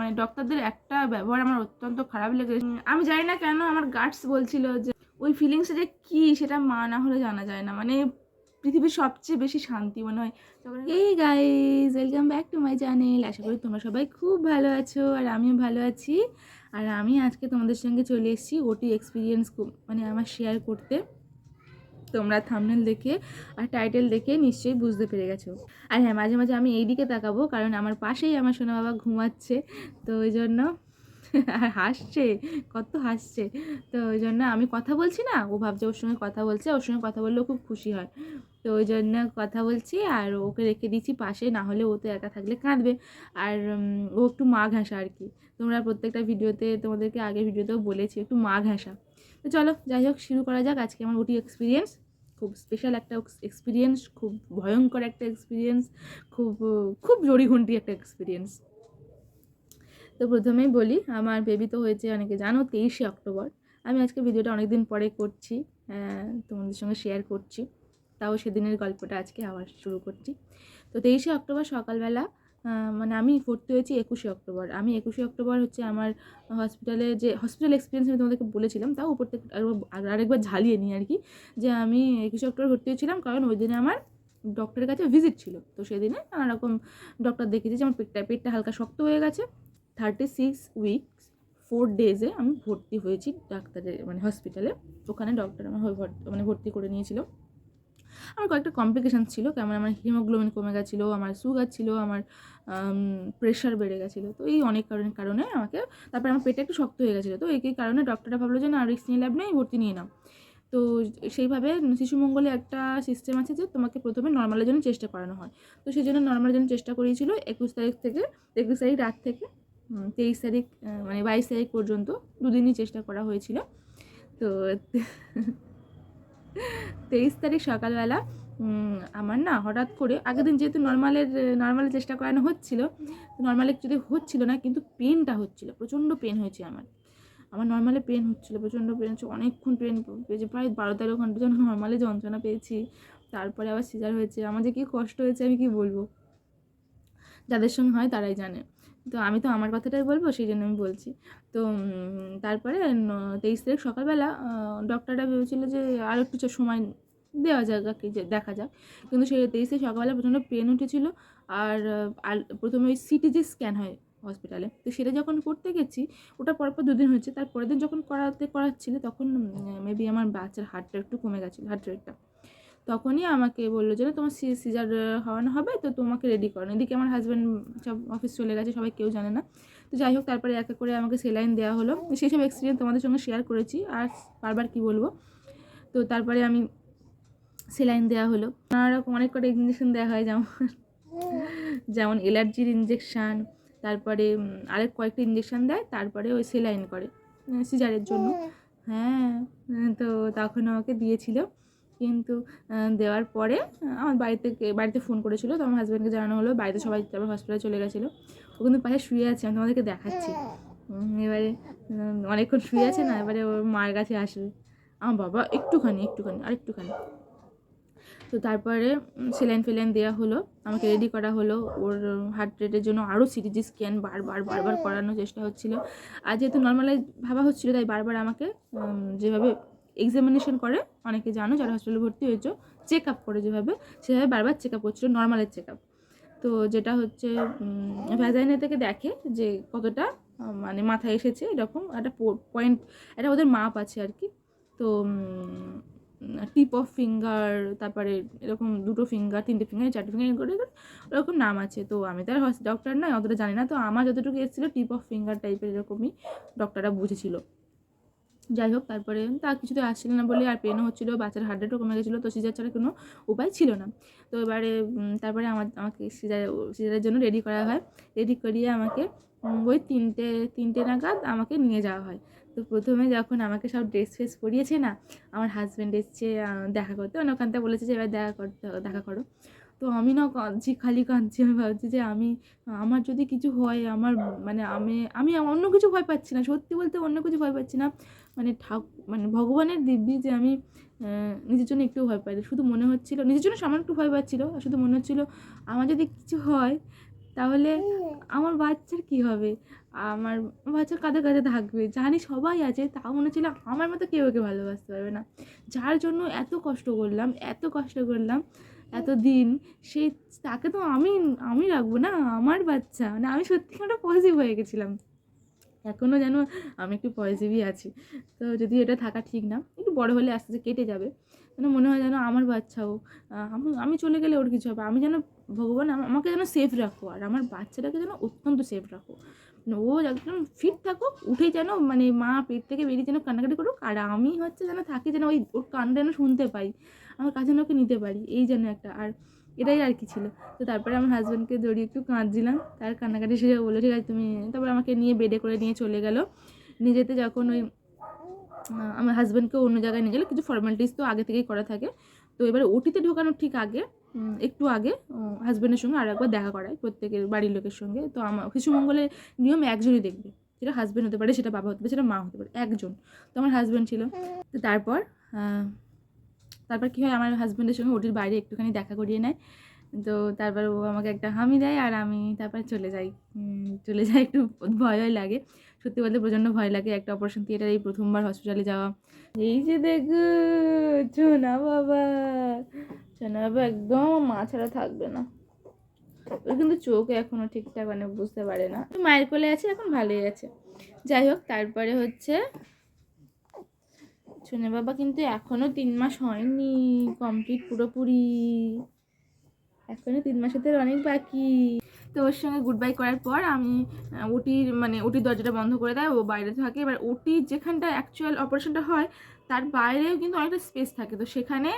মানে ডক্টরদের একটা ব্যবহার আমার অত্যন্ত খারাপ লেগেছে। আমি জানি না কেন আমার গাটস বলছিল যে ওই ফিলিংসটা যে কী সেটা মা না হলে জানা যায় না, মানে পৃথিবীর সবচেয়ে বেশি শান্তি মনে হয়। এই guys, welcome back to my channel. আশা করি তোমরা সবাই খুব ভালো আছো আর আমিও ভালো আছি। আর আমি আজকে তোমাদের সঙ্গে চলে এসেছি ওটি এক্সপিরিয়েন্স মানে আমার শেয়ার করতে। তোমরা থাম্বনেল দেখে আর টাইটেল দেখে নিশ্চয়ই বুঝতে পেরে গেছো। আর হ্যাঁ, মাঝে মাঝে আমি এই দিকে তাকাবো কারণ আমার পাশেই আমার সোনা বাবা ঘুমাচ্ছে, তো ওই জন্য আর হাসছে, কত হাসছে। তো ওই জন্য আমি কথা বলছি না, ও ভাবছে ওর সঙ্গে কথা বলছে, ওর সঙ্গে কথা বললেও খুব খুশি হয়। তো ওই জন্য কথা বলছি আর ওকে রেখে দিচ্ছি পাশে, না হলে ও তো একা থাকলে কাঁদবে। আর ও একটু মা ঘাসা আর কি। তোমরা প্রত্যেকটা ভিডিওতে, তোমাদেরকে আগের ভিডিওতেও বলেছি একটু মা ঘাসা। তো চলো যাই হোক, শুরু করা যাক আজকে আমার ওটি এক্সপিরিয়েন্স। খুব স্পেশাল একটা এক্সপিরিয়েন্স, খুব ভয়ঙ্কর একটা এক্সপিরিয়েন্স, খুব খুব জড়িঘন্টি একটা এক্সপিরিয়েন্স। তো প্রথমেই বলি, আমার বেবি তো হয়েছে অনেকে জানো 23শে অক্টোবর। আমি আজকে ভিডিওটা অনেক দিন পরে করছি, তোমাদের সঙ্গে শেয়ার করছি, তাও সেদিনের গল্পটা আজকে আবার শুরু করছি। তো 23শে অক্টোবর সকালবেলা, মানে আমি ভর্তি হয়েছি 21শে অক্টোবর। আমি 21শে অক্টোবর হচ্ছে আমার হসপিটালে, যে হসপিটাল এক্সপিরিয়েন্স আমি তোমাদেরকে বলেছিলাম, তাও উপর থেকে আরেকবার ঝালিয়ে নিই আর কি, যে আমি 21শে অক্টোবর ভর্তি হয়েছিলাম কারণ ওই দিনে আমার ডক্টরের কাছে ভিজিট ছিল। তো সেদিনে নানা রকম ডক্টর দেখিয়েছি যে আমার পেটটা হালকা শক্ত হয়ে গেছে। 36 উইকস 4 ডেজে আমি ভর্তি হয়েছি ডাক্তারের মানে হসপিটালে। ওখানে ডক্টর আমার মানে ভর্তি করে নিয়েছিল। আমার কয়েকটা কমপ্লিকেশান ছিল, কেমন আমার হিমোগ্লোবিন কমে গেছিলো, আমার সুগার ছিল, আমার প্রেশার বেড়ে গেছিলো। তো এই অনেক কারণে আমাকে, তারপরে আমার পেটে একটু শক্ত হয়ে গেছিলো। তো এই কারণে ডক্টররা ভাবলো যে না, রিস্ক নিয়ে লাভ নেই, ভর্তি নিয়ে নাও। তো সেইভাবে শিশু মঙ্গলে একটা সিস্টেম আছে যে তোমাকে প্রথমে নর্মালের জন্য চেষ্টা করানো হয়। তো সেই জন্য নর্মালের জন্য চেষ্টা করিয়েছিল 21 তারিখ থেকে, 21 তারিখ রাত থেকে 23 তারিখ মানে 22 তারিখ পর্যন্ত দুদিনই চেষ্টা করা হয়েছিল। তো 23 তারিখ সকালবেলা আমার না হঠাৎ করে, আগের দিন যেহেতু নর্মালের চেষ্টা করানো হচ্ছিল, নর্মালে যদি হচ্ছিল না কিন্তু পেনটা হচ্ছিল, প্রচণ্ড পেন হয়েছে আমার নর্মালে পেন হচ্ছিলো, প্রচণ্ড পেন হচ্ছে, অনেকক্ষণ পেন পেয়েছে, প্রায় 12-13 ঘন্টা যখন নর্মালে যন্ত্রণা পেয়েছি। তারপরে আবার সিজার হয়েছে, আমার যে কী কষ্ট হয়েছে আমি কি বলবো, যাদের সঙ্গে হয় তারাই জানে। তো আমি তো আমার কথাটাই বলবো, সেই জন্য আমি বলছি। তো তারপরে 23 তারিখ সকালবেলা ডক্টররা ভেবেছিল যে আর একটু সময় দেওয়া যাক, যে দেখা যাক। কিন্তু সেই 23 তারিখ সকালবেলা প্রচণ্ড পেন উঠেছিল। আর প্রথমে ওই সিটি যে স্ক্যান হয় হসপিটালে, তো সেটা যখন করতে গেছি, ওটা পরপর 2 দিন হয়েছে, তারপরের দিন যখন করাচ্ছিল তখন মেবি আমার বাচ্চার হার্টটা একটু কমে গেছিলো, হার্ট রেটটা। তখনই আমাকে বললো যে তোমার সিজার হওয়ানো হবে, তো তোমাকে রেডি করো। এদিকে আমার হাজব্যান্ড সব অফিস চলে গেছে, সবাই কেউ জানে না। তো যাই হোক, তারপরে এক এক করে আমাকে সেলাইন দেওয়া হলো। সেই সব এক্সপিরিয়েন্স তোমাদের সঙ্গে শেয়ার করেছি, আর বারবার কি বলবো। তো তারপরে আমি সেলাইন দেওয়া হলো, নানা রকম অনেক কটা ইঞ্জেকশন দেওয়া হয়, যেমন অ্যালার্জির ইঞ্জেকশান, তারপরে আরেক কয়েকটা ইঞ্জেকশান দেয়, তারপরে ওই সেলাইন করে সিজারের জন্য। হ্যাঁ, তো তখন আমাকে দিয়েছিল। কিন্তু দেওয়ার পরে আমার বাড়িতে ফোন করেছিল, তো আমার হাজব্যান্ডকে জানানো হলো, বাড়িতে সবাই তারপর হসপিটালে চলে গেছিলো। ও কিন্তু পাশে শুয়ে আছে, আমি তোমাদেরকে দেখাচ্ছি। এবারে অনেকক্ষণ শুয়ে আছে না, এবারে ওর মার কাছে আসবে। আমার বাবা একটুখানি আর একটুখানি। তো তারপরে সেলাইন দেওয়া হলো, আমাকে রেডি করা হলো। ওর হার্ট রেটের জন্য আরও সিটি স্ক্যান বারবার করানোর চেষ্টা হচ্ছিলো। আর যেহেতু নর্মালে ভাবা হচ্ছিলো, তাই বারবার আমাকে যেভাবে এক্সামিনেশন করে, অনেকে জানো যারা হসপিটালে ভর্তি হয়েছো, চেক আপ করে যেভাবে, সেভাবে বারবার চেক আপ করছিলো, নর্মালের চেক আপ। তো যেটা হচ্ছে ভ্যাজাইনা থেকে দেখে যে কতটা মানে মাথায় এসেছে, এরকম একটা পয়েন্ট, একটা ওদের মাপ আছে আর কি। তো টিপ অফ ফিঙ্গার, তারপরে এরকম 2টো ফিঙ্গার, 3টে ফিঙ্গার, 4টে ফিঙ্গার করে ওরকম নাম আছে। তো আমি তো আর ডক্টর নয়, অতটা জানি না। তো আমার যতটুকু এসেছিলো টিপ অফ ফিঙ্গার টাইপের, এরকমই ডক্টররা বুঝেছিল। যাই হোক, তারপরে তা কিছুতে আসছিল না বলে, আর পেনও হচ্ছিলো, বাচ্চার হার্ট রেটও কমে গেছিলো, তো সিজার ছাড়া কোনো উপায় ছিল না। তো এবারে তারপরে আমাকে সিজারের জন্য রেডি করা হয়। রেডি করিয়ে আমাকে ওই 3টে নাগাদ আমাকে নিয়ে যাওয়া হয়। তো প্রথমে যখন আমাকে সব ড্রেস ফ্রেস পরিয়েছে না, আমার হাজব্যান্ড এসছে দেখা করতে, মানে ওখান থেকে বলেছে যে এবার দেখা করো। তো আমি না কাঁদছি, খালি কাঁদছি। আমি ভাবছি যে আমার যদি কিছু হয়, আমার মানে আমি অন্য কিছু ভয় পাচ্ছি না, সত্যি বলতে অন্য কিছু ভয় পাচ্ছি না। মানে ভগবানের দিব্যি যে আমি নিজের জন্য একটু ভয় পাই, শুধু মনে হচ্ছিলো নিজের জন্য সামান্য একটু ভয় পাচ্ছিলো, আর শুধু মনে হচ্ছিলো আমার যদি কিছু হয় তাহলে আমার বাচ্চার কি হবে, আমার বাচ্চার কাঁধে কাঁধে থাকবে, জানি সবাই আছে, তাও মনে ছিল আমার মতো কেউ ওকে ভালোবাসতে পারবে না। যার জন্য এত কষ্ট করলাম, এত কষ্ট করলাম এত দিন, সেই তাকে তো আমি আমি রাখবো না, আমার বাচ্চা। মানে আমি সত্যি একটা পজিটিভ হয়ে গেছিলাম, এখনও যেন আমি একটু পজিটিভই আছি। তো যদি এটা থাকা ঠিক না, একটু বড় হলে আস্তে আস্তে কেটে যাবে, যেন মনে হয় যেন আমার বাচ্চাও, আমি আমি চলে গেলে ওর কিছু হবে, আমি যেন ভগবান আমাকে যেন সেফ রাখো, আর আমার বাচ্চাটাকে যেন অত্যন্ত সেফ রাখো। ও একদম ফিট থাকুক, উঠেই যেন মানে মা পেট থেকে বেরিয়ে যেন কান্নাকাটি করুক, আর আমি হচ্ছে যেন থাকি, যেন ওই ওর কান্না যেন শুনতে পাই, আমার কাছে যেন ওকে নিতে পারি, এই যেন একটা। আর এটাই আর কি ছিল। তো তারপরে আমার হাজব্যান্ডকে জড়িয়ে একটু কাঁদছিলাম, তার কান্নাকাটি শেষে বললো ঠিক আছে তুমি, তারপর আমাকে নিয়ে বেডে করে নিয়ে চলে গেল। নিজেতে যখন ওই আমার হাজব্যান্ডকে অন্য জায়গায় নিয়ে গেলো, কিছু ফর্মালিটিস তো আগে থেকেই করা থাকে। তো এবারে ওটিতে ঢোকানোর ঠিক আগে, একটু আগে হাজব্যান্ডের সঙ্গে আর একবার দেখা করায় প্রত্যেকের বাড়ির লোকের সঙ্গে। তো আমার শিশুমঙ্গলের নিয়ম একজনই দেখবে, সেটা হাজব্যান্ড হতে পারে, সেটা বাবা হতে পারে, সেটা মা হতে পারে, একজন। তো আমার হাজব্যান্ড ছিল। তো তারপর তারপর কী হয়, আমার হাজব্যান্ডের সঙ্গে ওটির বাইরে একটুখানি দেখা করিয়ে নেয়। তো তারপর ও আমাকে একটা হামি দেয়, আর আমি তারপরে চলে যাই। একটু ভয়ই লাগে, সত্যি বলতে প্রচণ্ড ভয় লাগে। একটা অপারেশন থিয়েটার, এই প্রথমবার হসপিটালে যাওয়া। এই যে দেখো সোনা বাবা, সোনা বাবা একদম মা ছাড়া থাকবে না। ওর কিন্তু চোখ এখনো ঠিকঠাক মানে বুঝতে পারে না, মায়ের কোলে আছে এখন, ভালোই আছে। যাই হোক, তারপরে হচ্ছে সোনা বাবা কিন্তু এখনো 3 মাস হয়নি কমপ্লিট পুরোপুরি, এখনো 3 মাসের অনেক বাকি। তো ওর সঙ্গে গুড বাই করার পর আমি ওটির দরজাটা বন্ধ করে দেয়, ও বাইরে থাকে। এবার ওটির যেখানটা অ্যাকচুয়াল অপারেশনটা হয় তার বাইরেও কিন্তু অনেকটা স্পেস থাকে, তো সেখানে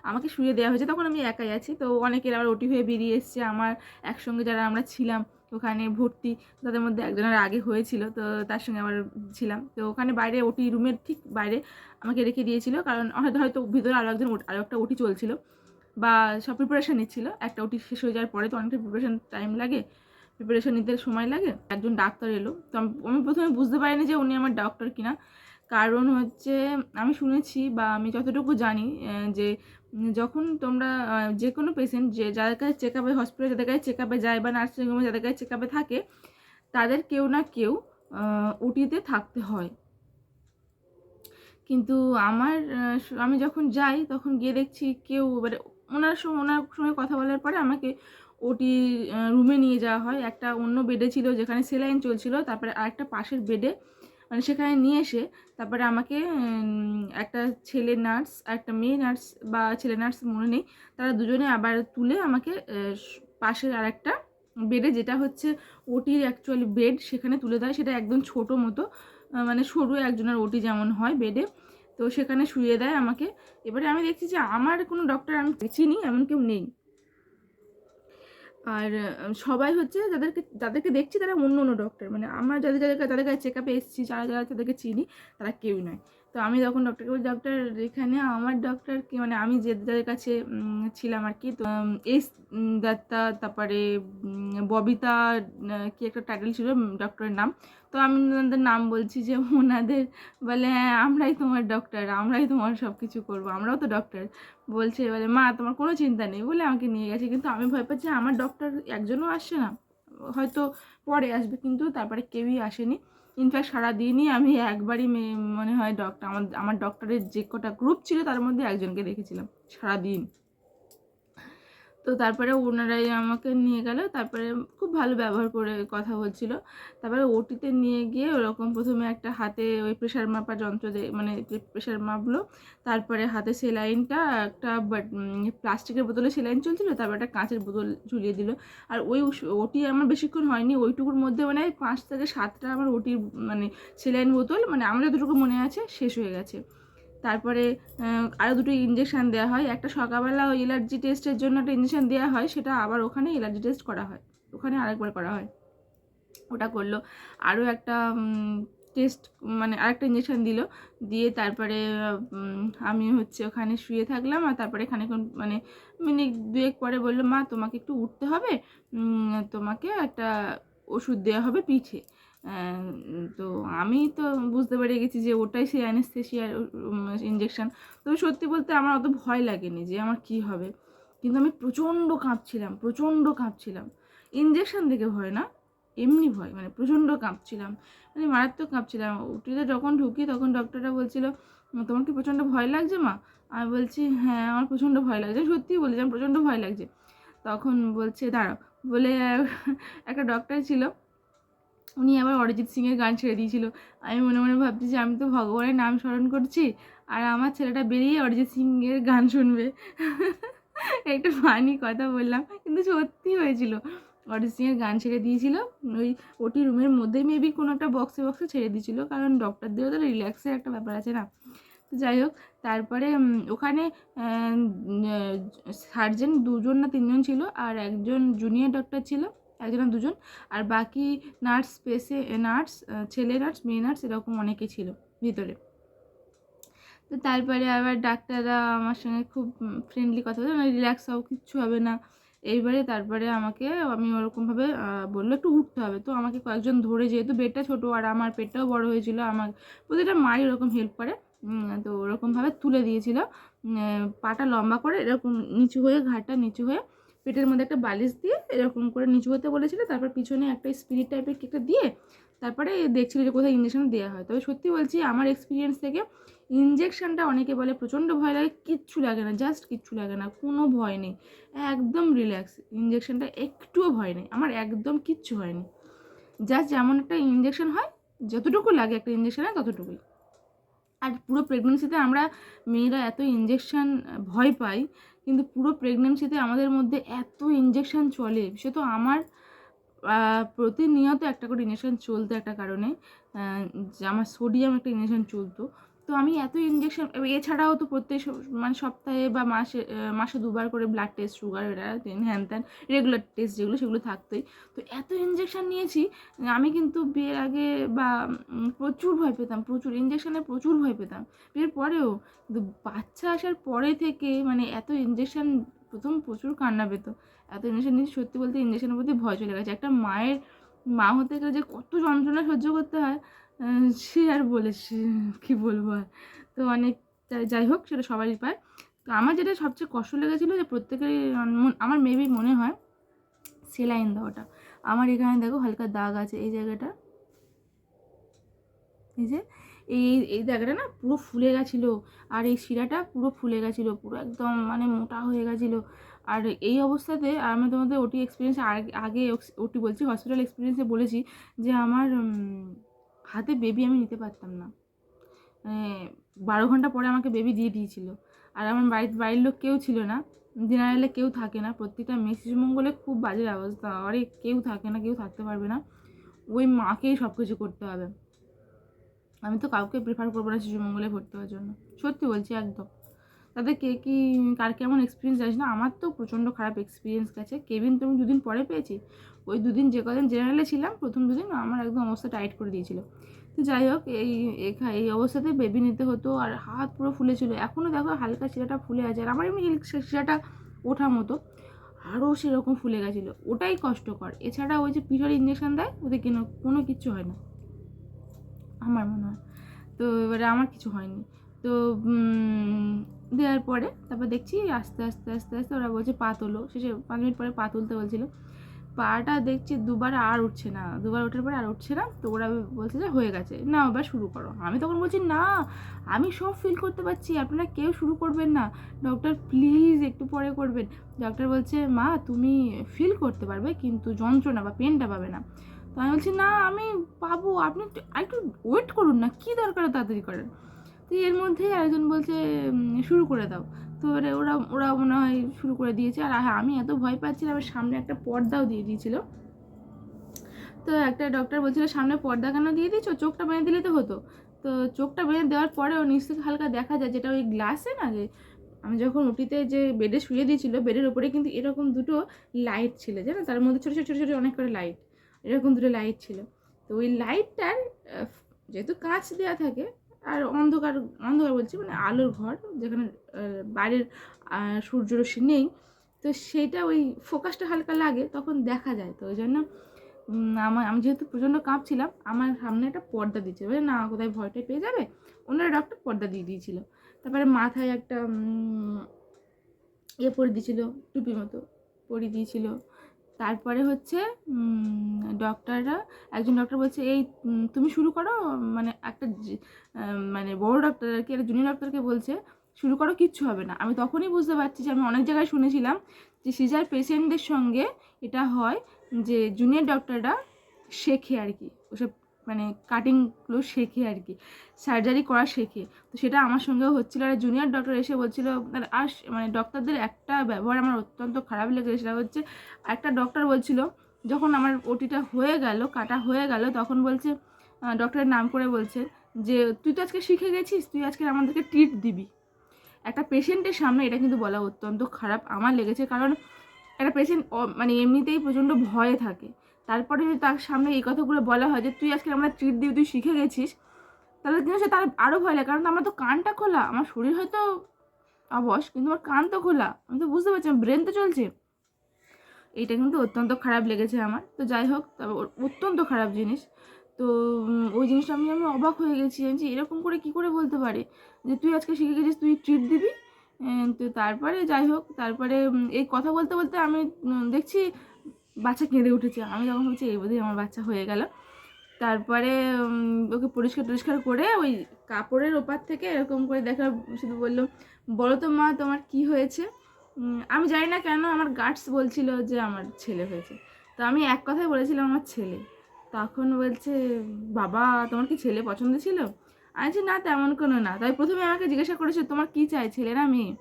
আমাকে শুয়ে দেওয়া হয়েছে। তখন আমি একাই আছি, তো অনেকের আবার ওটি হয়ে বেরিয়ে এসছে, আমার একসঙ্গে যারা আমরা ছিলাম ওখানে ভর্তি, তাদের মধ্যে একজনের আগে হয়েছিল, তো তার সঙ্গে আবার ছিলাম। তো ওখানে বাইরে ওটি রুমের ঠিক বাইরে আমাকে রেখে দিয়েছিল, কারণ হয়তো ভিতরে আরও একটা ওটি চলছিল, বা সব প্রিপারেশান নিচ্ছিল। একটা ওটি শেষ হয়ে যাওয়ার পরে তো অনেকটা প্রিপারেশান টাইম লাগে, প্রিপারেশান নিতে সময় লাগে। একজন ডাক্তার এলো, তো আমি প্রথমে বুঝতে পারিনি যে উনি আমার ডক্টর কিনা। কারণ হচ্ছে আমি শুনেছি বা আমি যতটুকু জানি যে যখন তোমরা যে কোনো পেশেন্ট যে যাদের কাছে চেক আপে, হসপিটালে যাদের কাছে চেক আপে যায় বা নার্সিংহোমে যাদের কাছে চেক আপে থাকে, তাদের কেউ না কেউ ওটিতে থাকতে হয়। কিন্তু আমি যখন যাই তখন গিয়ে দেখছি কেউ, এবারে ওনার সঙ্গে কথা বলার পরে আমাকে ওটি রুমে নিয়ে যাওয়া হয়। একটা অন্য বেডে ছিল যেখানে সেলাইন চলছিল, তারপরে আরেকটা পাশের বেডে, মানে সেখানে নিয়ে এসে তারপরে আমাকে একটা ছেলে নার্স আর একটা মেয়ে নার্স, বা ছেলে নার্স মনে নেই, তারা দুজনে আবার তুলে আমাকে পাশের আর একটা বেডে, যেটা হচ্ছে ওটির অ্যাকচুয়ালি বেড, সেখানে তুলে দেয়। সেটা একদম ছোটো মতো, মানে সরু একজনের ওটি যেমন হয় বেডে, তো সেখানে শুয়ে দেয় আমাকে। এবারে আমি দেখছি যে আমার কোনো ডক্টর আমি চিনি এমন কেউ নেই, আর সবাই হচ্ছে যাদেরকে দেখছি তারা অন্য অন্য ডক্টর, মানে আমার যাদের কাছে চেক আপে এসেছি, যারা তাদেরকে চিনি তারা কেউ নয়। তো আমি তখন ডক্টরকে বলি, ডক্টর এখানে আমার ডক্টর কি, মানে আমি যাদের কাছে ছিলাম আর কি, তো এস দত্তা, তারপরে ববিতা, কি একটা টাইটেল ছিল ডক্টরের নাম। তো আমি ওনাদের নাম বলছি, যে ওনাদের বলে হ্যাঁ আমরাই তোমার ডক্টর, আমরাই তোমার সব কিছু করবো, আমরাও তো ডক্টর। বলছে এবারে মা তোমার কোনো চিন্তা নেই, বলে আমাকে নিয়ে গেছে। কিন্তু আমি ভয় পাচ্ছি, আমার ডক্টর একজনও আসছে না, হয়তো পরে আসবে, কিন্তু তারপরে কেউই আসেনি। ইনফ্যাক্ট সারাদিনই আমি একবারই মনে হয় আমার ডক্টরের যে কটা গ্রুপ ছিল তার মধ্যে একজনকে দেখেছিলাম সারাদিন। তো তারপরে ওনারাই আমাকে নিয়ে গেল, তারপরে খুব ভালো ব্যবহার করে কথা বলছিল। তারপরে ওটিতে নিয়ে গিয়ে ওরকম প্রথমে একটা হাতে ওই প্রেশার মাপার যন্ত্র মানে প্রেশার মাপলো, তারপরে হাতে সেলাইনটা একটা প্লাস্টিকের বোতলে সেলাইন চলছিল, তারপর একটা কাঁচের বোতল ঝুলিয়ে দিল। আর ওটি আমার বেশিক্ষণ হয়নি, ওইটুকুর মধ্যে মানে 5 থেকে 7টা আমার ওটির মানে সেলাইন বোতল, মানে আমার যতটুকু মনে আছে শেষ হয়ে গেছে। তারপরে আরও 2টো ইঞ্জেকশান দেওয়া হয়। একটা সকালবেলা ওই অ্যালার্জি টেস্টের জন্য একটা ইঞ্জেকশান দেওয়া হয়, সেটা আবার ওখানে অ্যালার্জি টেস্ট করা হয়, ওখানে আরেকবার করা হয়, ওটা করলো। আরও একটা টেস্ট, মানে আরেকটা ইঞ্জেকশান দিল, দিয়ে তারপরে আমি হচ্ছে ওখানে শুয়ে থাকলাম। আর তারপরে খানিকক্ষণ মানে মিনিট 2 পরে বললো, মা তোমাকে একটু উঠতে হবে, তোমাকে একটা ওষুধ দেওয়া হবে পিঠে। তো আমি তো বুঝতে পেরে গেছি যে ওটাই সেই অ্যানেস্থেশিয়ার ইঞ্জেকশান। তবে সত্যি বলতে আমার অত ভয় লাগেনি যে আমার কি হবে, কিন্তু আমি প্রচণ্ড কাঁপছিলাম। ইঞ্জেকশন দেখে ভয় না, এমনি ভয়, মানে প্রচণ্ড কাঁপছিলাম, মানে মারাত্মক কাঁপছিলাম। ওটিতে যখন ঢুকি তখন ডক্টররা বলছিল তোমার কি প্রচণ্ড ভয় লাগছে মা? আমি বলছি হ্যাঁ আমার প্রচণ্ড ভয় লাগছে, সত্যিই বলি আমার প্রচণ্ড ভয় লাগছে। তখন বলছে দাঁড়াও, বলে একটা ডক্টর ছিল, উনি আবার অরিজিৎ সিংয়ের গান ছেড়ে দিয়েছিল। আমি মনে মনে ভাবছি যে আমি তো ভগবানের নাম স্মরণ করছি আর আমার ছেলেটা বেরিয়ে অরিজিৎ সিংয়ের গান শুনবে। একটা ফানি কথা বললাম, কিন্তু সত্যি হয়েছিল। অরিজিৎ সিংয়ের গান ছেড়ে দিয়েছিল ওই ওটি রুমের মধ্যেই, মেবি কোনো একটা বক্সে বক্সে ছেড়ে দিয়েছিল, কারণ ডক্টরদেরও তো রিল্যাক্সের একটা ব্যাপার আছে না। তো যাই হোক, তারপরে ওখানে সার্জেন 2জন না 3জন ছিল, আর একজন জুনিয়র ডক্টর ছিল, একজন না 2জন, আর বাকি নার্স, নার্স, ছেলে নার্স, মেয়ে নার্স, এরকম অনেকে ছিল ভিতরে। তো তারপরে আবার ডাক্তাররা আমার সঙ্গে খুব ফ্রেন্ডলি কথা বলে, মানে রিল্যাক্স হও, কিচ্ছু হবে না। এইবারে তারপরে আমি ওরকমভাবে বললো একটু উঠতে হবে, তো আমাকে কয়েকজন ধরে, যেহেতু বেডটা ছোটো আর আমার পেটটাও বড় হয়েছিল, আমার প্রতিটা মাই ওরকম হেল্প করে, তো ওরকমভাবে তুলে দিয়েছিল, পাটা লম্বা করে এরকম নিচু হয়ে, ঘাটটা নিচু হয়ে, পেটের মধ্যে একটা বালিশ দিয়ে এরকম করে নিচু হতে বলেছিল, তারপর পিছনে একটা স্পিরিট টাইপের একটা দিয়ে তারপরে দেখছিল যে কোথায় ইঞ্জেকশন দেওয়া হয়। তবে সত্যি বলছি আমার এক্সপিরিয়েন্স থেকে ইঞ্জেকশনটা, অনেকে বলে প্রচণ্ড ভয় লাগে, কিচ্ছু লাগে না, জাস্ট কিচ্ছু লাগে না, কোনো ভয় নেই, একদম রিল্যাক্স। ইঞ্জেকশনটা একটুও ভয় নেই, আমার একদম কিচ্ছু হয়নি। জাস্ট যেমন একটা ইঞ্জেকশন হয়, যতটুকু লাগে একটা ইঞ্জেকশনে ততটুকুই। আর পুরো প্রেগনেন্সিতে আমরা মেয়েরা এত ইঞ্জেকশন ভয় পাই, কিন্তু পুরো প্রেগনেন্সিতে আমাদের মধ্যে এত ইঞ্জেকশন চলে, সে তো আমার প্রতিনিয়ত একটা করে ইঞ্জেকশন চলতো, একটা কারণে যে আমার সোডিয়াম একটা ইঞ্জেকশন চলতো। তো আমি এত ইঞ্জেকশন, এছাড়াও তো প্রত্যেক মানে সপ্তাহে বা মাসে 2বার করে ব্লাড টেস্ট, সুগার, এটা হ্যান ত্যান রেগুলার টেস্ট যেগুলো, সেগুলো থাকতোই। তো এত ইঞ্জেকশন নিয়েছি আমি, কিন্তু বিয়ের আগে বা প্রচুর ভয় পেতাম, প্রচুর ইঞ্জেকশনে প্রচুর ভয় পেতাম, বিয়ের পরেও। কিন্তু বাচ্চা আসার পরে থেকে মানে এত ইঞ্জেকশন, প্রথম প্রচুর কান্না পেতো, এত ইঞ্জেকশন নিয়েছি, সত্যি বলতে ইঞ্জেকশনের প্রতি ভয় চলে গেছে। একটা মায়ের মা হতে গেলে যে কত যন্ত্রণা সহ্য করতে হয়, সে আর বলেছে কি বলবো আর। তো অনেক, যাই হোক, সেটা সবারই পায়। তো আমার যেটা সবচেয়ে কষ্ট লেগেছিলো, যে প্রত্যেকেরই, আমার মেবি মনে হয় সেলাইন দেওয়াটা। আমার এখানে দেখো হালকা দাগ আছে, এই জায়গাটা, এই যে এই এই জায়গাটা না পুরো ফুলে গেছিলো, আর এই শিরাটা পুরো ফুলে গেছিলো, পুরো একদম মানে মোটা হয়ে গেছিলো। আর এই অবস্থাতে আমি তোমাদের ওটি এক্সপিরিয়েন্স, আগে ওটি বলছি, হসপিটাল এক্সপিরিয়েন্সে বলেছি যে আমার হাতে বেবি আমি নিতে পারতাম না, মানে 12 ঘন্টা পরে আমাকে বেবি দিয়ে দিয়েছিল। আর আমার বাড়ির লোক কেউ ছিল না, জেনারেলে কেউ থাকে না, প্রত্যেকটা মেয়ে শিশুমঙ্গলে খুব বাজে ব্যবস্থা, আরে কেউ থাকে না, কেউ থাকতে পারবে না, ওই মাকেই সব কিছু করতে হবে। আমি তো কাউকে প্রেফার করবো না শিশুমঙ্গলে ভর্তি হওয়ার জন্য, সত্যি বলছি একদম। তাদের কে কি কার কেমন এক্সপিরিয়েন্স জানিস না, আমার তো প্রচণ্ড খারাপ এক্সপিরিয়েন্স গেছে। কেবিন তো আমি 2 দিন পরে পেয়েছি, ওই 2 দিন যে কদিন জেনারেলে ছিলাম, প্রথম 2 দিন আমার একদম অবস্থা টাইট করে দিয়েছিল। তো যাই হোক, এই অবস্থাতে বেবি নিতে হতো, আর হাত পুরো ফুলেছিল, এখনও দেখো হালকা শিরাটা ফুলে আছে, আর আমার এমনি শিরাটা ওঠার মতো, আরও সেরকম ফুলে গেছিলো, ওটাই কষ্টকর। এছাড়া ওই যে পিঠের ইঞ্জেকশন দেয়, ওদের কোনো কিচ্ছু হয় না আমার মনে হয়। তো এবারে আমার কিছু হয়নি। তো দেওয়ার পরে তারপর দেখছি আস্তে আস্তে আস্তে আস্তে ওরা বলছে পা তোলো, শেষে 5 মিনিট পরে পা তুলতে বলছিলো, পাটা দেখছি 2বার আর উঠছে না, 2বার ওঠার পরে আর উঠছে না। তো ওরা বলছে যে হয়ে গেছে, না এবার শুরু করো। আমি তখন বলছি না, আমি সব ফিল করতে পারছি, আপনারা কেউ শুরু করবেন না, ডক্টর প্লিজ একটু পরে করবেন। ডক্টর বলছে মা তুমি ফিল করতে পারবে, কিন্তু যন্ত্রণা বা পেনটা পাবে না। তো আমি বলছি না আমি পাবো, আপনি একটু ওয়েট করুন না, কী দরকার তাড়াতাড়ি করেন। তো এর মধ্যেই আরেকজন বলছে শুরু করে দাও। তো এবারে ওরা মনে হয় শুরু করে দিয়েছে। আর হ্যাঁ, আমি এত ভয় পাচ্ছিলাম, আমার সামনে একটা পর্দাও দিয়ে দিয়েছিল। তো একটা ডক্টর বলছিল সামনে পর্দা কেন দিয়ে দিয়েছো, চোখটা বেঁধে দিলে তো হতো। তো চোখটা বেঁধে দেওয়ার পরেও নিচ থেকে হালকা দেখা যায়, যেটা ওই গ্লাসে না, যে আমি যখন ওটিতে যে বেডে শুয়ে দিয়েছিল, বেডের ওপরে কিন্তু এরকম 2টো লাইট ছিল, জানো, তার মধ্যে ছোটো ছোটো ছোটো ছোটো অনেক করে লাইট, এরকম 2টো লাইট ছিল। তো ওই লাইটটার যেহেতু কাঁচ দেওয়া থাকে, আর অন্ধকার অন্ধকার বলছি মানে আলোর ঘর, যেখানে বাইরের সূর্যরশ্মি নেই, তো সেইটা ওই ফোকাসটা হালকা লাগে, তখন দেখা যায়। তো ওই জন্য আমি যেহেতু প্রচণ্ড কাঁপছিলাম, আমার সামনে একটা পর্দা দিচ্ছে, বলে না কোথায় ভয়টাই পেয়ে যাবে, ওনারা ডক্টর পর্দা দিয়ে দিয়েছিল। তারপরে মাথায় একটা পরে দিয়েছিল, টুপি মতো পরিয়ে দিয়েছিল। তারপরে হচ্ছে ডক্টররা, একজন ডক্টর বলছে এই তুমি শুরু করো, মানে একটা মানে বড় ডক্টর আর কি, একটা জুনিয়র ডক্টরকে বলছে শুরু করো, কিচ্ছু হবে না। আমি তখনই বুঝতে পারছি যে আমি অনেক জায়গায় শুনেছিলাম যে সিজার পেশেন্টদের সঙ্গে এটা হয় যে জুনিয়র ডক্টররা শেখে আর কি, ওসব মানে কাটিংগুলো শেখে আর কি, সার্জারি করা শেখে। তো সেটা আমার সঙ্গেও হচ্ছিলো। আর জুনিয়র ডক্টর এসে বলছিল, আর মানে ডক্টরদের একটা ব্যবহার আমার অত্যন্ত খারাপ লেগেছে, সেটা হচ্ছে একটা ডক্টর বলছিল যখন আমার ওটিটা হয়ে গেল, কাটা হয়ে গেল, তখন বলছে, ডক্টরের নাম করে বলছে যে তুই তো আজকে শিখে গেছিস, তুই আজকে আমাদেরকে ট্রিট দিবি। একটা পেশেন্টের সামনে এটা কিন্তু বলা অত্যন্ত খারাপ আমার লেগেছে, কারণ একটা পেশেন্ট মানে এমনিতেই প্রচণ্ড ভয়ে থাকে, তারপরে যদি তার সামনে এই কথাগুলো বলা হয় যে তুই আজকে আমরা ট্রিট দিবি, তুই শিখে গেছিস, তাহলে কিন্তু সে তার আরও ভয় লাগে। কারণ আমার তো কানটা খোলা, আমার শরীর হয়তো অবশ, কিন্তু আমার কান তো খোলা, আমি তো বুঝতে পারছি, আমার ব্রেন তো চলছে। এইটা কিন্তু অত্যন্ত খারাপ লেগেছে আমার। তো যাই হোক, তবে অত্যন্ত খারাপ জিনিস। তো ওই জিনিসটা আমি অবাক হয়ে গেছি, যে এরকম করে কি করে বলতে পারে যে তুই আজকে শিখে গেছিস, তুই ট্রিট দিবি। তো তারপরে যাই হোক, তারপরে এই কথা বলতে বলতে আমি দেখছি বাচ্চা কেঁদে উঠেছে। আমি তখন বলছি এই বোধহয় আমার বাচ্চা হয়ে গেল। তারপরে ওকে পরিষ্কার টরিষ্কার করে ওই কাপড়ের ওপার থেকে এরকম করে দেখা, শুধু বললো বলো তো মা তোমার কি হয়েছে। আমি জানি না কেন আমার গার্ডস বলছিল যে আমার ছেলে হয়েছে, তো আমি এক কথাই বলেছিলাম আমার ছেলে। তখন বলছে বাবা তোমার কি ছেলে পছন্দ ছিল? আমি বলছি না তেমন কোনো না। তাই প্রথমে আমাকে জিজ্ঞাসা করেছে তোমার কি চাই, ছেলে না মেয়ে?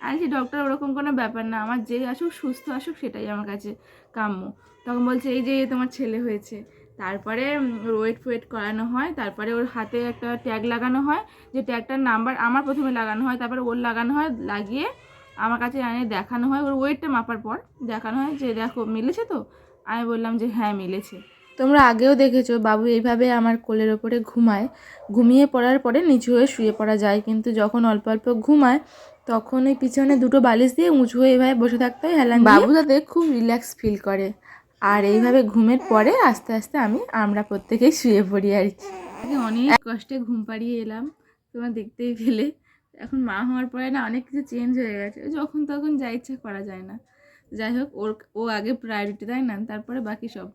আমি বলছি ডক্টর ওরকম কোনো ব্যাপার না, আমার যেই আসুক সুস্থ আসুক সেটাই আমার কাছে কাম্য। তখন বলছে এই যে তোমার ছেলে হয়েছে। তারপরে ওর ওয়েট ফোয়েট করানো হয়, তারপরে ওর হাতে একটা ট্যাগ লাগানো হয়, যে ট্যাগটার নাম্বার আমার প্রথমে লাগানো হয়, তারপরে ওর লাগানো হয়, লাগিয়ে আমার কাছে এনে দেখানো হয়, ওর ওয়েটটা মাপার পর দেখানো হয় যে দেখো মিলেছে তো। আমি বললাম যে হ্যাঁ মিলেছে। তোমরা আগেও দেখেছো বাবু এইভাবে আমার কোলের ওপরে ঘুমায়, ঘুমিয়ে পড়ার পরে নিচু হয়ে শুয়ে পড়া যায়, কিন্তু যখন অল্প অল্প ঘুমায় তখন ওই পিছনে দুটো বালিশ দিয়ে উঁচু হয়ে এইভাবে বসে থাকতে হয় হেলান দিয়ে। বাবু তাতে খুব রিল্যাক্স ফিল করে, আর এইভাবে ঘুমের পরে আস্তে আস্তে আমরা প্রত্যেকেই শুয়ে পড়ি আর কি। আগে অনেক কষ্টে ঘুম পাড়িয়ে এলাম, তোমরা দেখতেই পেলে। এখন মা হওয়ার পরে না অনেক কিছু চেঞ্জ হয়ে গেছে, যখন তখন যা ইচ্ছা করা যায় না। যাই হোক, ও আগে প্রায়োরিটি দেয় না, তারপরে বাকি সব,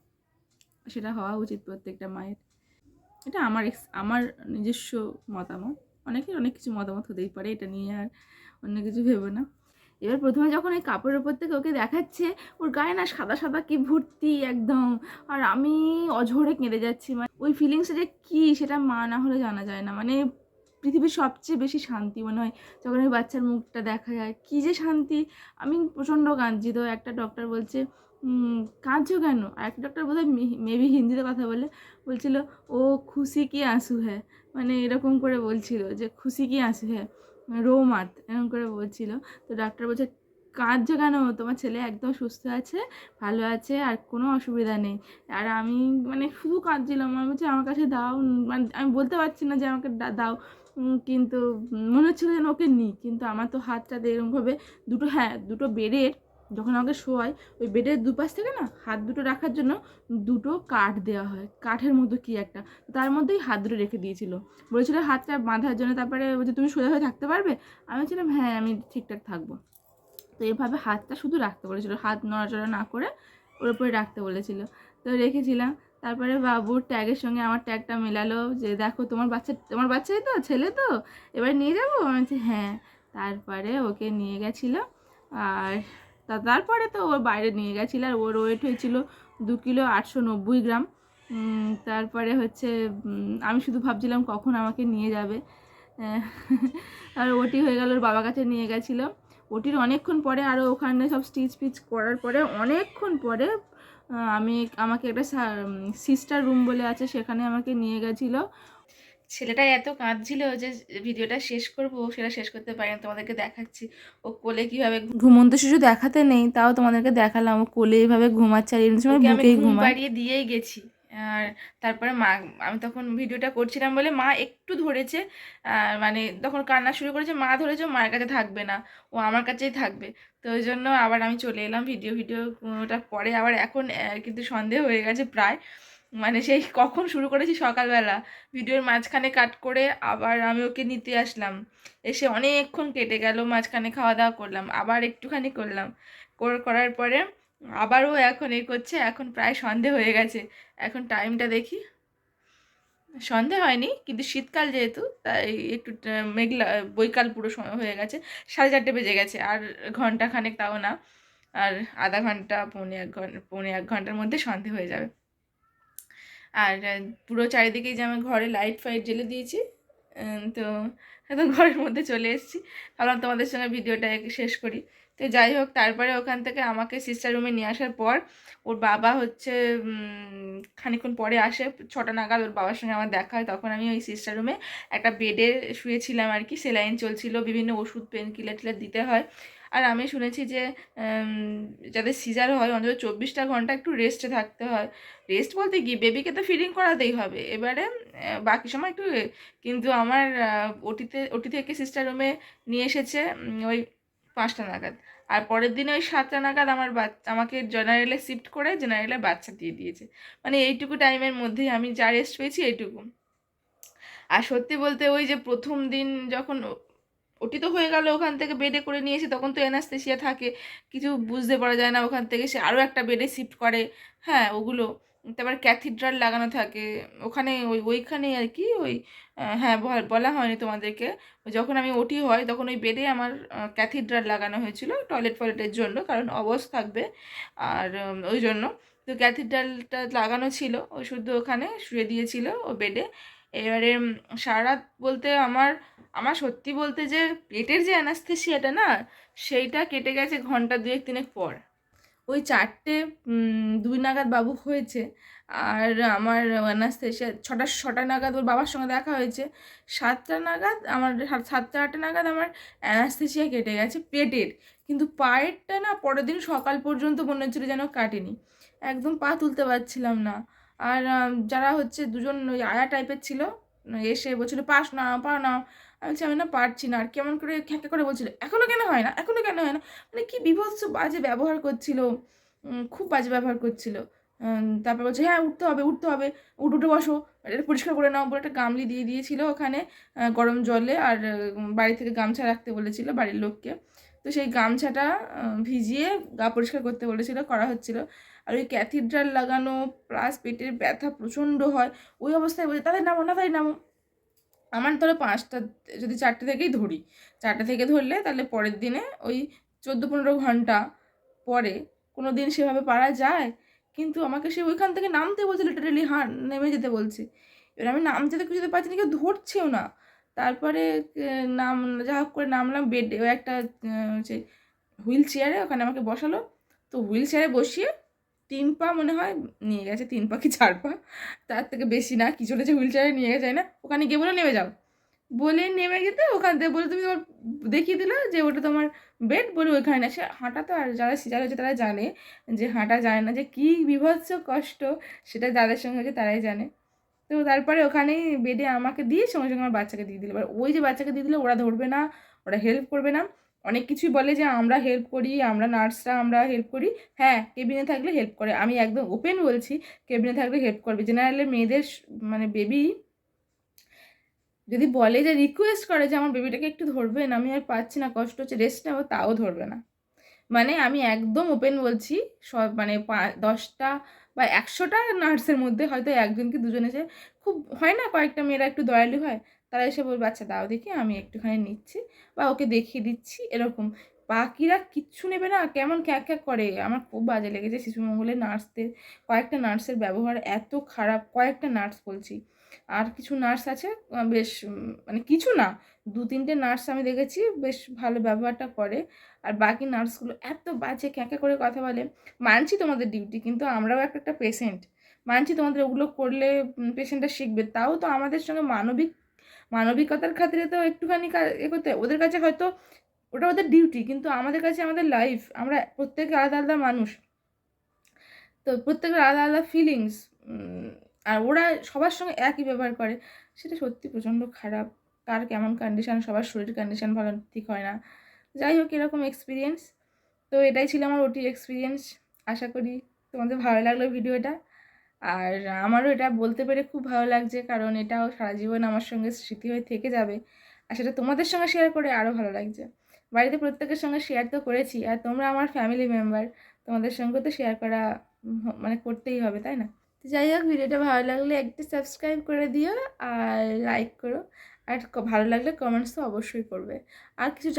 সেটা হওয়া উচিত প্রত্যেকটা মায়ের। এটা আমার নিজস্ব মতামত। অনেকের অনেক কিছু মতামত হতেই পারে, এটা নিয়ে আর অন্য কিছু ভেবো না। এবার প্রথমে যখন এই কাপড়ের উপর থেকে ওকে দেখাচ্ছে, ওর গায়ে না সাদা সাদা কি ভর্তি একদম, আর আমি অঝরে কেঁদে যাচ্ছি। মানে ওই ফিলিংসটা যে কী সেটা মা না হলে জানা যায় না। মানে পৃথিবীর সবচেয়ে বেশি শান্তি মনে হয় যখন ওই বাচ্চার মুখটা দেখা যায়, কী যে শান্তি। আমি প্রচণ্ড কাঁদছি। তো একটা ডক্টর বলছে কাঁদছো কেন? আর একটা ডক্টর বোধহয় মেবি হিন্দিতে কথা বলছিল ও খুশি কি আঁসু হ্যাঁ, মানে এরকম করে বলছিল যে খুশি কি আঁসু হ্যাঁ, রো মাত এরকম করে বলছিল। তো ডাক্তার বলছে কাঁদছো কেন, তোমার ছেলে একদম সুস্থ আছে, ভালো আছে, আর কোনো অসুবিধা নেই। আর আমি মানে শুধু কাঁদছিলাম, আমি বলছি আমার কাছে দাও, মানে আমি বলতে পারছি না যে আমাকে দাও, কিন্তু মনে হচ্ছিলো যেন ওকে নিই। কিন্তু আমার তো হাতটাতে এরকমভাবে দুটো বেডের, যখন আমাকে শোয়ায় ওই বেডের দুপাশ থেকে না হাত দুটো রাখার জন্য দুটো কাঠ দেওয়া হয়, কাঠের মতো কি একটা, তার মধ্যেই হাত দুটো রেখে দিয়েছিল, বলেছিল হাতটা বাঁধার জন্য। তারপরে বলছে তুমি সোজা হয়ে থাকতে পারবে? আমি বলছিলাম হ্যাঁ আমি ঠিকঠাক থাকবো। তো এইভাবে হাতটা শুধু রাখতে বলেছিল, হাত নড়াচড়া না করে ওর উপরে রাখতে বলেছিল। তো রেখেছিলাম। তারপরে বাবুর ট্যাগের সঙ্গে আমার ট্যাগটা মেলালো, যে দেখো তোমার বাচ্চাই তো, ছেলে তো, এবার নিয়ে যাবো? আমি বলছি হ্যাঁ। তারপরে ওকে নিয়ে গেছিলো, আর তারপরে তো ওর বাইরে নিয়ে গেছিলো, আর ওর ওয়েট হয়েছিল 2 কিলো 890 গ্রাম। তারপরে হচ্ছে আমি শুধু ভাবছিলাম কখন আমাকে নিয়ে যাবে। আর ওটি হয়ে গেল, ওর বাবার কাছে নিয়ে গেছিলো। ওটির অনেকক্ষণ পরে, আরও ওখানে সব স্টিচ পিচ করার পরে অনেকক্ষণ পরে আমাকে একটা সিস্টার রুম বলে আছে, সেখানে আমাকে নিয়ে গেছিলো। ছেলেটা এত কাঁদছিল যে ভিডিওটা শেষ করব সেটা শেষ করতে পারি না, তোমাদেরকে দেখাচ্ছি ও কোলে কীভাবে, ঘুমন্ত শিশু দেখাতে নেই তাও তোমাদেরকে দেখালাম, ও কোলে এইভাবে ঘুমাচ্ছে, আর এই সময় বুকেই ঘুম পাড়িয়ে দিয়েই গেছি। আর তারপরে আমি তখন ভিডিওটা করছিলাম বলে মা একটু ধরেছে, মানে তখন কান্না শুরু করেছে, মা ধরেছে মায়ের কাছে থাকবে না, ও আমার কাছেই থাকবে। তো ওই জন্য আবার আমি চলে এলাম ভিডিওটা পরে। আবার এখন কিন্তু সন্দেহ হয়ে গেছে প্রায়, মানে সেই কখন শুরু করেছি সকালবেলা, ভিডিওর মাঝখানে কাট করে আবার আমি ওকে নিতে আসলাম, এসে অনেকক্ষণ কেটে গেল, মাঝখানে খাওয়া দাওয়া করলাম, আবার একটুখানি করলাম, করার পরে আবারও এখন করছে, এখন প্রায় সন্ধে হয়ে গেছে। এখন টাইমটা দেখি, সন্ধে হয়নি কিন্তু শীতকাল যেহেতু তাই একটু মেঘলা, বৈকাল পুরো সময় হয়ে গেছে, 4:30 বেজে গেছে। আর ঘন্টা খানেক, তাও না, আর আধা ঘন্টা, পৌনে 1 ঘন্টার মধ্যে সন্ধে হয়ে যাবে। আর পুরো চারিদিকেই যে আমার ঘরে লাইট ফাইট জ্বেলে দিয়েছি। তো একদম ঘরের মধ্যে চলে এসেছি, ভাবলাম তোমাদের সঙ্গে ভিডিওটা শেষ করি। তো যাই হোক, তারপরে ওখান থেকে আমাকে সিস্টার রুমে নিয়ে আসার পর ওর বাবা হচ্ছে খানিকক্ষণ পরে আসে, 6টা নাগাদ ওর বাবার সঙ্গে আমার দেখা হয়। তখন আমি ওই সিস্টার রুমে একটা বেডে শুয়েছিলাম আর কি, সেলাইন চলছিল, বিভিন্ন ওষুধ পেন কিলার টিলার দিতে হয়। আর আমি শুনেছি যে যাদের সিজার হয় অন্তত 24টা ঘন্টা একটু রেস্টে থাকতে হয়। রেস্ট বলতে কি, বেবিকে তো ফিডিং করাতেই হবে, এবারে বাকি সময় একটু কিন্তু আমার ওটি থেকে সিস্টার রুমে নিয়ে এসেছে ওই 5টা নাগাদ। আর পরের দিনে ওই 7টা নাগাদ আমার আমাকে জেনারেলে শিফট করে জেনারেলে বাচ্চা দিয়ে দিয়েছে। মানে এইটুকু টাইমের মধ্যেই আমি যা রেস্ট পেয়েছি এইটুকু। আর সত্যি বলতে ওই যে প্রথম দিন যখন ওটি তো হয়ে গেল, ওখান থেকে বেডে করে নিয়েছে, তখন তো অ্যানাস্থেসিয়া থাকে, কিছু বুঝতে পারা যায় না। ওখান থেকে সে আরও একটা বেডে শিফট করে, হ্যাঁ ওগুলো। তারপর ক্যাথিড্রাল লাগানো থাকে ওখানে, ওইখানে আর কি ওই হ্যাঁ বলা হয়নি তোমাদেরকে, যখন আমি ওটি হয় তখন ওই বেডে আমার ক্যাথিড্রাল লাগানো হয়েছিল টয়লেট ফয়লেটের জন্য, কারণ অবশ থাকবে। আর ওই জন্য তো ক্যাথিড্রালটা লাগানো ছিল, ওই শুধু ওখানে শুয়ে দিয়েছিল ও বেডে। এবারে সারা রাত বলতে আমার আমার সত্যি বলতে যে পেটের যে অ্যানাস্থেসিয়াটা না, সেইটা কেটে গেছে ঘন্টা 2-3 পর। ওই 4টে 2 নাগাদ বাবু হয়েছে। আর আমার অ্যানাস্থেসিয়া 6টা নাগাদ ওর বাবার সঙ্গে দেখা হয়েছে। 7টা নাগাদ আমার 7টা 8টা নাগাদ আমার অ্যানাস্থেসিয়া কেটে গেছে পেটের। কিন্তু পায়েরটা না পরের দিন সকাল পর্যন্ত মনে হচ্ছিলো যেন কাটেনি, একদম পা তুলতে পারছিলাম না। আর যারা হচ্ছে দুজন ওই আয়া টাইপের ছিল, এসে বলছিল পাস না পা না, আমি বলছি আমি না পারছি না। আর কেমন করে খ্যাঁকা করে বলছিল এখনও কেন হয় না, এখনও কেন হয় না, মানে কি বিভৎস বাজে ব্যবহার করছিল, খুব বাজে ব্যবহার করছিল। তারপর বলছে হ্যাঁ উঠতে হবে উঠতে হবে, উঠে বসো, এটা পরিষ্কার করে নাও বলে একটা গামলি দিয়ে দিয়েছিল ওখানে গরম জলে। আর বাড়ি থেকে গামছা রাখতে বলেছিল বাড়ির লোককে, তো সেই গামছাটা ভিজিয়ে গা পরিষ্কার করতে বলেছিল, করা হচ্ছিল। আর ওই ক্যাথিড্রাল লাগানো প্লাস পেটের ব্যথা প্রচণ্ড হয়, ওই অবস্থায় বলছে তাদের নামো না, তাই নামো। আমার ধরো 5টা, যদি 4টে থেকেই ধরি, 4টে থেকে ধরলে তাহলে পরের দিনে ওই 14-15 ঘন্টা পরে কোনো দিন সেভাবে পারা যায়। কিন্তু আমাকে সে ওইখান থেকে নামতে বলছে, লিটারেলি নেমে যেতে বলছে। এবার আমি নামতে তো কিছুতে পারছি না, কেউ ধরছেও না। তারপরে নাম যা হোক করে নামলাম বেডে, ও একটা হচ্ছে হুইল চেয়ারে ওখানে আমাকে বসালো। তো হুইল চেয়ারে বসিয়ে 3 পা মনে হয় নিয়ে গেছে, 3 পা কি 4 পা, তার থেকে বেশি না, কি চলেছে হুইল চেয়ারে নিয়ে গেছে না, ওখানে গিয়ে বলে নেমে যাও, বলে নেমে যেতে ওখান থেকে বলে তুমি তোমার দেখিয়ে দিলে যে ওটা তোমার বেড, বলে ওইখানে না। সে হাঁটা তো, আর যারা সিজার হয়েছে তারা জানে যে হাঁটা যায় না, যে কী বিভৎস কষ্ট সেটা যাদের সঙ্গে হয়েছে তারাই জানে। তো তারপরে ওখানেই বেডে আমাকে দিয়ে সঙ্গে সঙ্গে আমার বাচ্চাকে দিয়ে দিল। এবার ওই যে বাচ্চাকে দিয়ে দিলে ওরা ধরবে না, ওরা হেল্প করবে না, অনেক কিছুই বলে যে আমরা হেল্প করি, আমরা নার্সরা আমরা হেল্প করি। হ্যাঁ কেবিনে থাকলে হেল্প করে, আমি একদম ওপেন বলছি, কেবিনে থাকলে হেল্প করবে। জেনারেলে মেয়েদের মানে বেবি যদি বলে যে রিকোয়েস্ট করে যে আমার বেবিটাকে একটু ধরবেন, আমি আর পাচ্ছি না, কষ্ট হচ্ছে, রেস্ট নেবো, তাও ধরবে না। মানে আমি একদম ওপেন বলছি, সব মানে 10টা বা 100টা নার্সের মধ্যে হয়তো একজন কি দুজন এসে, খুব হয় না কয়েকটা মেয়েরা একটু দয়ালু হয়, তারা এসে বলবে আচ্ছা দাও দেখি আমি একটুখানি নিচ্ছি বা ওকে দেখিয়ে দিচ্ছি, এরকম। বাকিরা কিচ্ছু নেবে না, কেমন খ্যাক খ্যাক করে। আমার খুব বাজে লেগেছে শিশুমঙ্গলের নার্সদের, কয়েকটা নার্সের ব্যবহার এত খারাপ, কয়েকটা নার্স বলছি। আর কিছু নার্স আছে বেশ মানে কিছু না, 2-3টে নার্স আমি দেখেছি বেশ ভালো ব্যবহারটা করে। আর বাকি নার্সগুলো এত বাজে ক্যাঁকা করে কথা বলে। মানছি তোমাদের ডিউটি, কিন্তু আমরাও একটা পেশেন্ট, মানছি তোমাদের ওগুলো করলে পেশেন্টটা শিখবে, তাও তো আমাদের সঙ্গে মানবিকতার খাতিরে তো একটুখানি এ করতে। ওদের কাছে হয়তো ওটা ওদের ডিউটি, কিন্তু আমাদের কাছে আমাদের লাইফ, আমরা প্রত্যেকে আলাদা আলাদা মানুষ, তো প্রত্যেকের আলাদা আলাদা ফিলিংস। আর ওরা সবার সঙ্গে একই ব্যবহার করে, সেটা সত্যি প্রচণ্ড খারাপ। কার কেমন কন্ডিশান, সবার শরীর কন্ডিশান ভালো ঠিক হয় না। যাই হোক এরকম এক্সপিরিয়েন্স। তো এটাই ছিল আমার ওটি এক্সপিরিয়েন্স। আশা করি তোমাদের ভালো লাগলো ভিডিওটা। আর আমারও এটা বলতে পেরে খুব ভালো লাগছে, কারণ এটাও সারা জীবন আমার সঙ্গে স্মৃতি হয়ে থেকে যাবে। আর সেটা তোমাদের সঙ্গে শেয়ার করে আরও ভালো লাগছে। বাড়িতে প্রত্যেকের সঙ্গে শেয়ার তো করেছি, আর তোমরা আমার ফ্যামিলি মেম্বার, তোমাদের সঙ্গে তো শেয়ার করা মানে করতেই হবে, তাই না? তো যাই হোক, ভিডিওটা ভালো লাগলে একটু সাবস্ক্রাইব করে দিও আর লাইক করো, আর ভালো লাগলে কমেন্টস তো অবশ্যই করবে। আর কিছু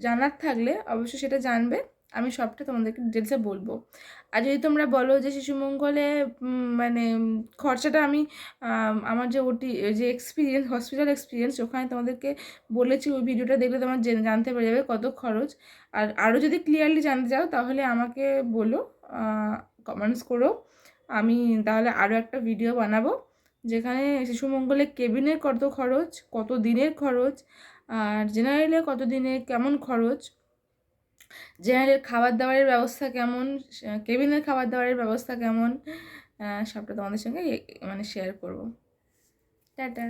জানার থাকলে অবশ্যই সেটা জানবে, আমি সবটা তোমাদেরকে ডিটেলসে বলবো। আর যদি তোমরা বলো যে শিশু মঙ্গলে মানে খরচাটা আমি আমার যে যে এক্সপিরিয়েন্স, হসপিটাল এক্সপিরিয়েন্স, ওখানে তোমাদেরকে বলেছি, ওই ভিডিওটা দেখলে তোমার জানতে পেরে যাবে কত খরচ। আর আরও যদি ক্লিয়ারলি জানতে চাও তাহলে আমাকে বলো, কমেন্টস করো, আমি তাহলে আরও একটা ভিডিও বানাবো যেখানে শিশু মঙ্গলে কেবিনের কত খরচ, কত দিনের খরচ, আর জেনারেলে কত দিনে কেমন খরচ, জেনারেলের খাবার দাবারের ব্যবস্থা কেমন, কেবিনের খাবার দাবারের ব্যবস্থা কেমন, সবটা তোমাদের সঙ্গে মানে শেয়ার করব। টাটা।